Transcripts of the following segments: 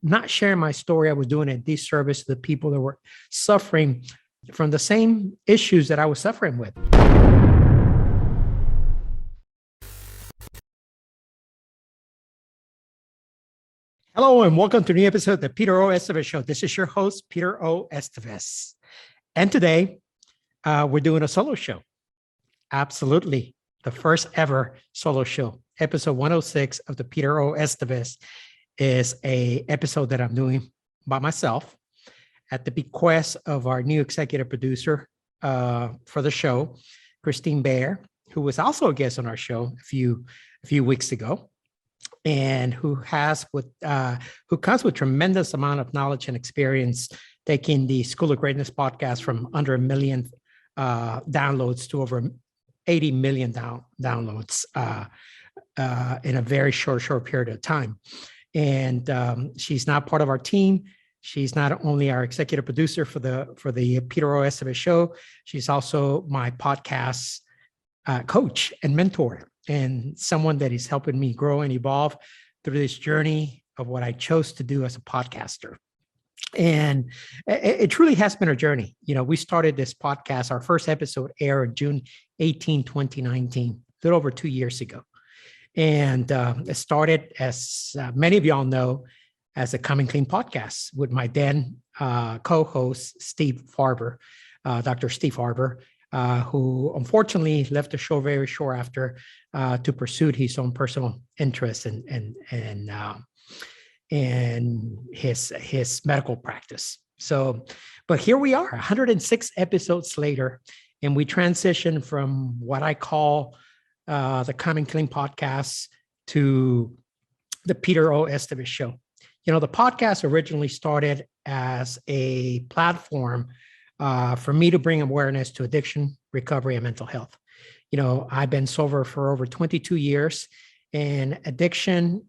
not sharing my story, I was doing a disservice to the people that were suffering from the same issues that I was suffering with. Hello, and welcome to a new episode of the Peter O. Estévez Show. This is your host, Peter O. Estévez. And today, we're doing a solo show. Absolutely. The first ever solo show. Episode 106 of the Peter O. Estévez is an episode that I'm doing by myself at the bequest of our new executive producer for the show, Christine Baer, who was also a guest on our show a few weeks ago, and who comes with tremendous amount of knowledge and experience, taking the School of Greatness podcast from under 1 million downloads to over 80 million downloads in a very short period of time. And she's now part of our team. She's not only our executive producer for the Peter O. Estévez Show, she's also my podcast coach and mentor, and someone that is helping me grow and evolve through this journey of what I chose to do as a podcaster. And it truly has been a journey. You know, we started this podcast, our first episode aired June 18, 2019, a little over 2 years ago. And it started, as many of y'all know, as a Come and Clean podcast with my then co-host, Steve Farber, Dr. Steve Farber, who unfortunately left the show very short after to pursue his own personal interests and his medical practice. So, but here we are, 106 episodes later, and we transitioned from what I call the Come and Clean podcast to the Peter O. Estévez Show. You know, the podcast originally started as a platform for me to bring awareness to addiction, recovery, and mental health. You know, I've been sober for over 22 years, and addiction,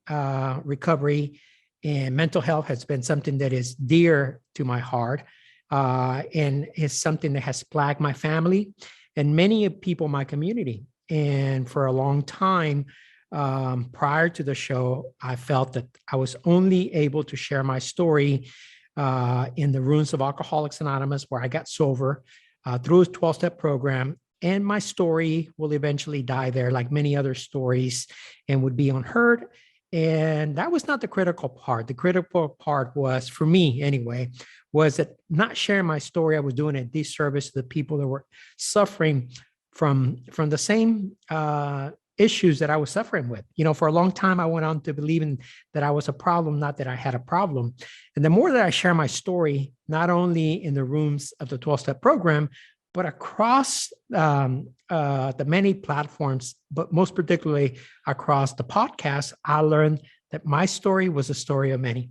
recovery, and mental health has been something that is dear to my heart, and is something that has plagued my family and many people in my community. And for a long time, prior to the show, I felt that I was only able to share my story in the rooms of Alcoholics Anonymous, where I got sober through a 12-step program. And my story will eventually die there, like many other stories, and would be unheard. And that was not the critical part. The critical part was, for me anyway, was that not sharing my story, I was doing a disservice to the people that were suffering from the same issues that I was suffering with. You know, for a long time, I went on to believing that I was a problem, not that I had a problem. And the more that I share my story, not only in the rooms of the 12-step program, but across the many platforms, but most particularly across the podcast, I learned that my story was a story of many.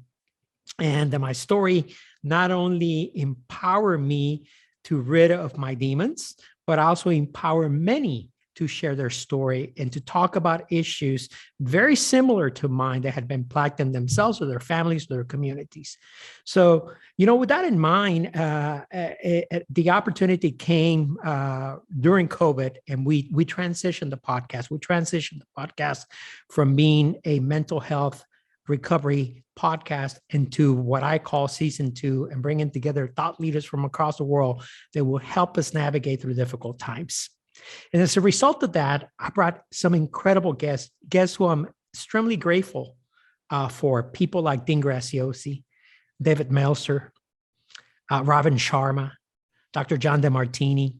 And that my story not only empowered me to rid of my demons, but also empower many to share their story and to talk about issues very similar to mine that had been plagued them themselves or their families, or their communities. So, you know, with that in mind, the opportunity came during COVID, and we transitioned the podcast. We transitioned the podcast from being a mental health recovery podcast into what I call season 2, and bringing together thought leaders from across the world that will help us navigate through difficult times. And as a result of that, I brought some incredible guests who I'm extremely grateful for. People like Dean Graziosi, David Meltzer, Robin Sharma, Dr. John DeMartini,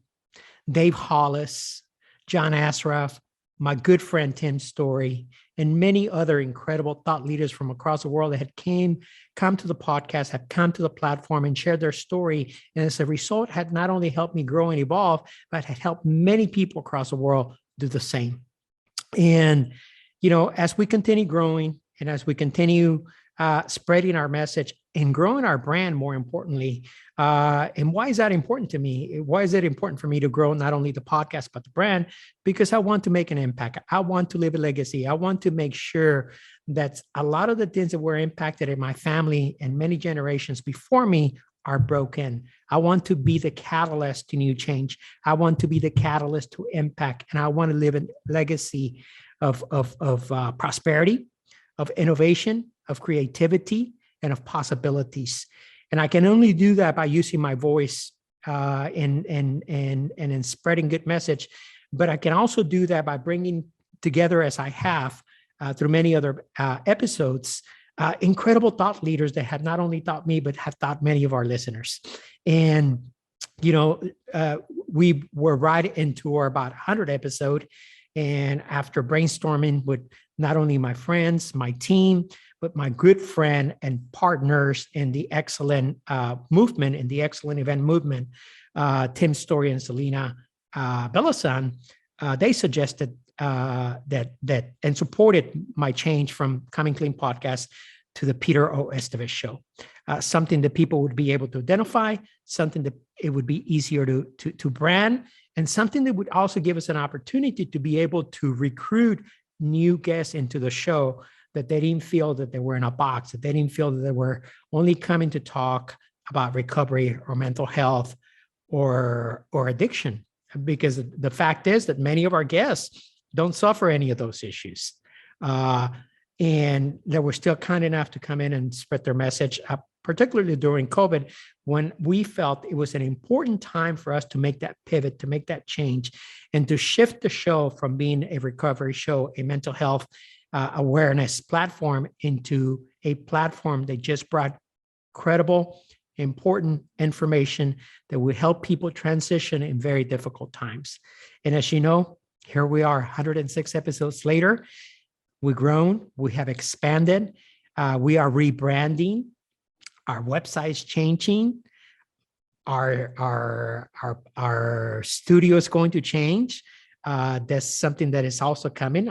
Dave Hollis, John Asraf, my good friend Tim Story, and many other incredible thought leaders from across the world that had come to the podcast, have come to the platform and shared their story. And as a result, had not only helped me grow and evolve, but had helped many people across the world do the same. And, you know, as we continue growing and as we continue spreading our message and growing our brand, more importantly. And why is that important to me? Why is it important for me to grow not only the podcast, but the brand? Because I want to make an impact. I want to leave a legacy. I want to make sure that a lot of the things that were impacted in my family and many generations before me are broken. I want to be the catalyst to new change. I want to be the catalyst to impact. And I want to live a legacy of prosperity, of innovation, of creativity, and of possibilities. And I can only do that by using my voice and in spreading good message. But I can also do that by bringing together, as I have through many other episodes, incredible thought leaders that have not only taught me, but have taught many of our listeners. And, we were right into our about 100 episode. And after brainstorming with not only my friends, my team, but my good friend and partners in the Excellent movement, in the Excellent event movement, Tim Story and Selena Bellasan, they suggested that and supported my change from Coming Clean podcast to the Peter O. Estévez show. Something that people would be able to identify, something that it would be easier to brand, and something that would also give us an opportunity to be able to recruit new guests into the show, that they didn't feel that they were in a box, that they didn't feel that they were only coming to talk about recovery or mental health or addiction. Because the fact is that many of our guests don't suffer any of those issues. And they were still kind enough to come in and spread their message, particularly during COVID, when we felt it was an important time for us to make that pivot, to make that change, and to shift the show from being a recovery show, a mental health awareness platform, into a platform that just brought credible, important information that would help people transition in very difficult times. And as you know, here we are 106 episodes later. We've grown, we have expanded, we are rebranding, our website's changing, our studio is going to change. That's something that is also coming.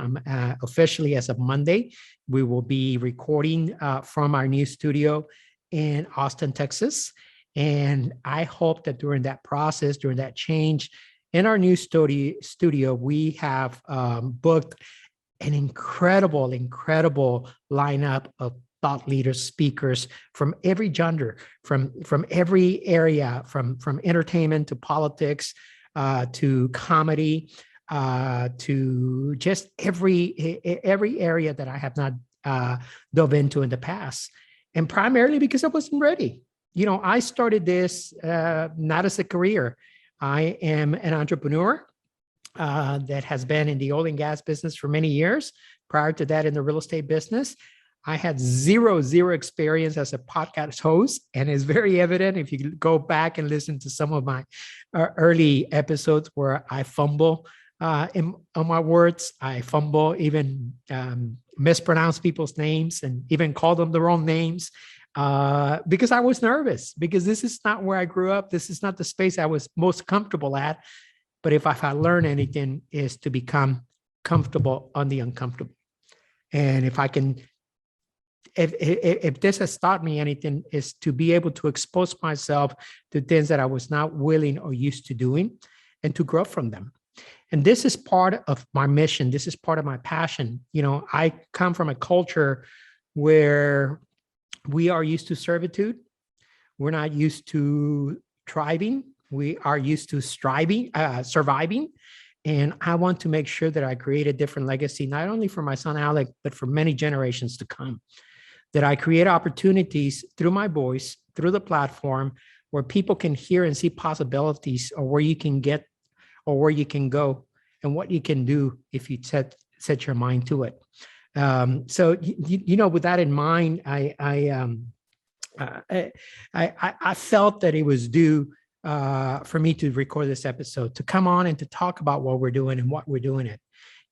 Officially, as of Monday, we will be recording from our new studio in Austin, Texas. And I hope that during that process, during that change in our new studio, we have booked an incredible lineup of thought leaders, speakers from every genre, from every area, from entertainment to politics, to comedy, to just every area that I have not dove into in the past. And primarily because I wasn't ready. I started this not as a career. I am an entrepreneur that has been in the oil and gas business for many years. Prior to that, in the real estate business, I had zero experience as a podcast host, and it's very evident if you go back and listen to some of my early episodes where I fumble on my words. I fumble, even mispronounce people's names, and even call them the wrong names because I was nervous, because this is not where I grew up. This is not the space I was most comfortable at. But if I learned anything, is to become comfortable on the uncomfortable. And if this has taught me anything, is to be able to expose myself to things that I was not willing or used to doing, and to grow from them. And this is part of my mission. This is part of my passion. I come from a culture where we are used to servitude. We're not used to thriving. We are used to surviving. And I want to make sure that I create a different legacy, not only for my son, Alec, but for many generations to come. That I create opportunities through my voice, through the platform, where people can hear and see possibilities, or where you can get, or where you can go, and what you can do if you set your mind to it. So, with that in mind, I felt that it was due for me to record this episode, to come on and to talk about what we're doing and what we're doing it.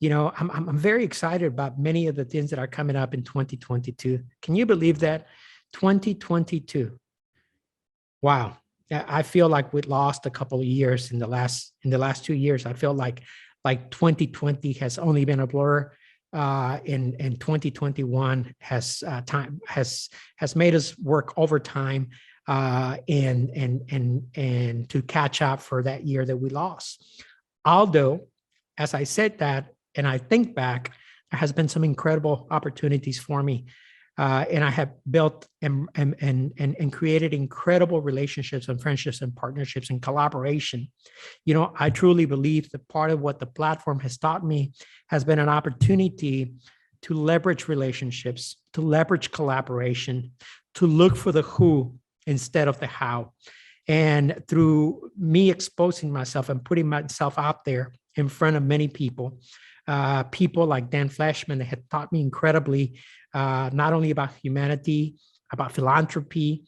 I'm very excited about many of the things that are coming up in 2022. Can you believe that? 2022. Wow. I feel like we lost a couple of years in the last 2 years. I feel like 2020 has only been a blur. In 2021 has made us work overtime and to catch up for that year that we lost. Although, as I said that, and I think back, there has been some incredible opportunities for me, and I have built and created incredible relationships and friendships and partnerships and collaboration. I truly believe that part of what the platform has taught me has been an opportunity to leverage relationships, to leverage collaboration, to look for the who instead of the how. And through me exposing myself and putting myself out there in front of many people, people like Dan Fleshman that had taught me incredibly, not only about humanity, about philanthropy,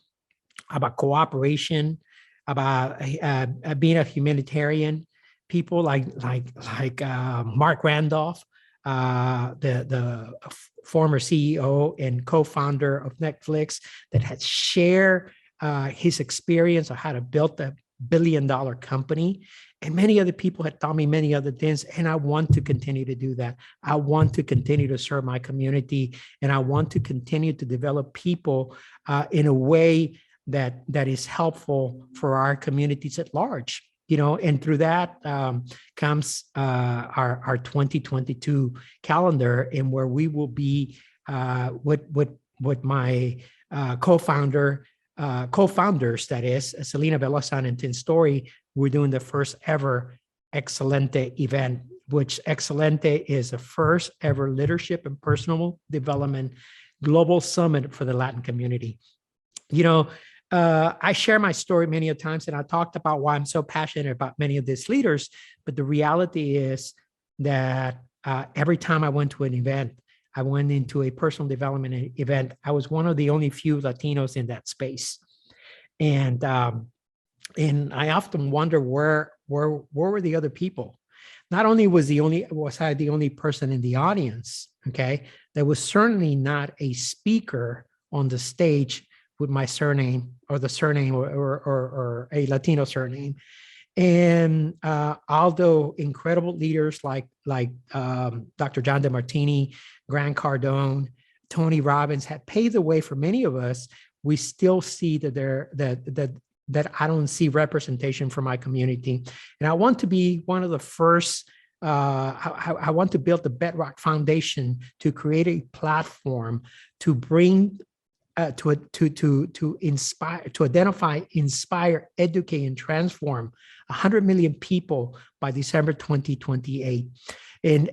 about cooperation, about being a humanitarian. People like Mark Randolph, the former CEO and co-founder of Netflix, that had shared his experience of how to build a billion-dollar company. And many other people had taught me many other things. And I want to continue to do that. I want to continue to serve my community. And I want to continue to develop people in a way that is helpful for our communities at large. And through that comes our 2022 calendar, and where we will be with my co-founders, that is, Selena Velosan and Tim Story. We're doing the first ever Excelente event, which Excelente is the first ever leadership and personal development global summit for the Latin community. I share my story many times, and I talked about why I'm so passionate about many of these leaders. But the reality is that every time I went to an event, I went into a personal development event, I was one of the only few Latinos in that space. And I often wonder where were the other people? Not only was I the only person in the audience, okay, there was certainly not a speaker on the stage with my surname or the surname or a Latino surname. And although incredible leaders like Dr. John DeMartini, Grant Cardone, Tony Robbins had paved the way for many of us, we still see that I don't see representation for my community. And I want to be one of the first. I want to build the bedrock foundation to create a platform to bring to inspire, to identify, inspire, educate, and transform 100 million people by December 2028. And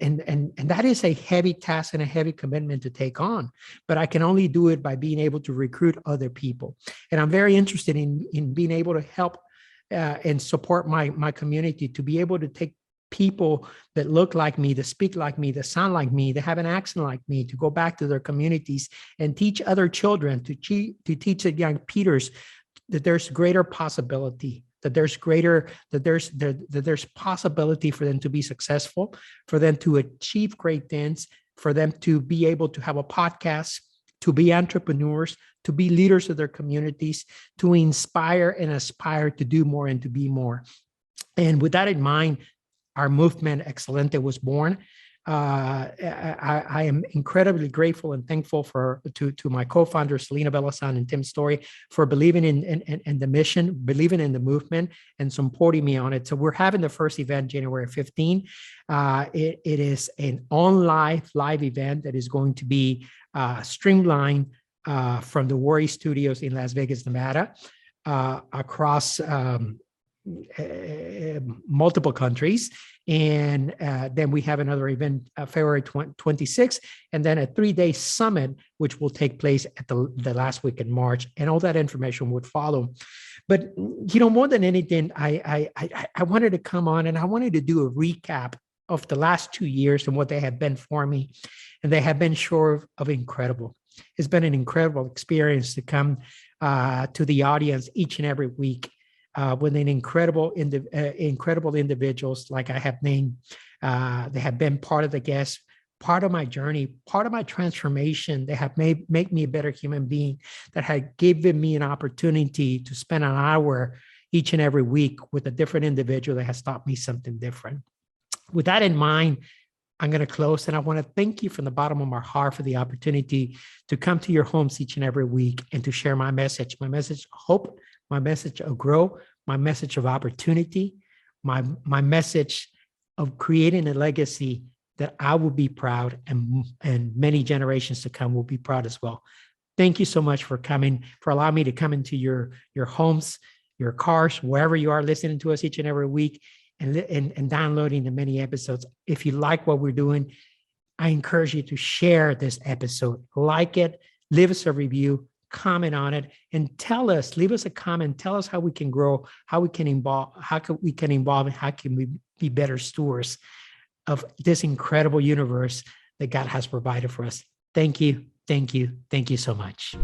that is a heavy task and a heavy commitment to take on, but I can only do it by being able to recruit other people. And I'm very interested in being able to help and support my community to be able to take people that look like me, that speak like me, that sound like me, that have an accent like me, to go back to their communities and teach other children, to teach the young Peters that there's greater possibility, that there's possibility for them to be successful, for them to achieve great things, for them to be able to have a podcast, to be entrepreneurs, to be leaders of their communities, to inspire and aspire to do more and to be more. And with that in mind, our movement Excelente was born. I am incredibly grateful and thankful to my co-founders, Selena Velosan and Tim Story, for believing in the mission, believing in the movement, and supporting me on it. So we're having the first event January 15. It is an live event that is going to be streamlined from the Worry Studios in Las Vegas, Nevada, across multiple countries. And then we have another event February 26th, and then a 3-day summit, which will take place at the last week in March, and all that information would follow. But, more than anything, I wanted to come on and I wanted to do a recap of the last 2 years and what they have been for me. And they have been short of incredible. It's been an incredible experience to come to the audience each and every week with an incredible individuals like I have named. They have been part of the guests, part of my journey, part of my transformation. They have make me a better human being, that had given me an opportunity to spend an hour each and every week with a different individual that has taught me something different. With that in mind, I'm going to close, and I want to thank you from the bottom of my heart for the opportunity to come to your homes each and every week and to share my message of hope, my message of growth, my message of opportunity, my message of creating a legacy that I will be proud, and many generations to come will be proud as well. Thank you so much for coming, for allowing me to come into your homes, your cars, wherever you are listening to us each and every week, and downloading the many episodes. If you like what we're doing, I encourage you to share this episode, like it, leave us a review, comment on it, and tell us, leave us a comment, tell us how we can grow, how we can involve, and how can we be better stewards of this incredible universe that God has provided for us. Thank you. Thank you. Thank you so much.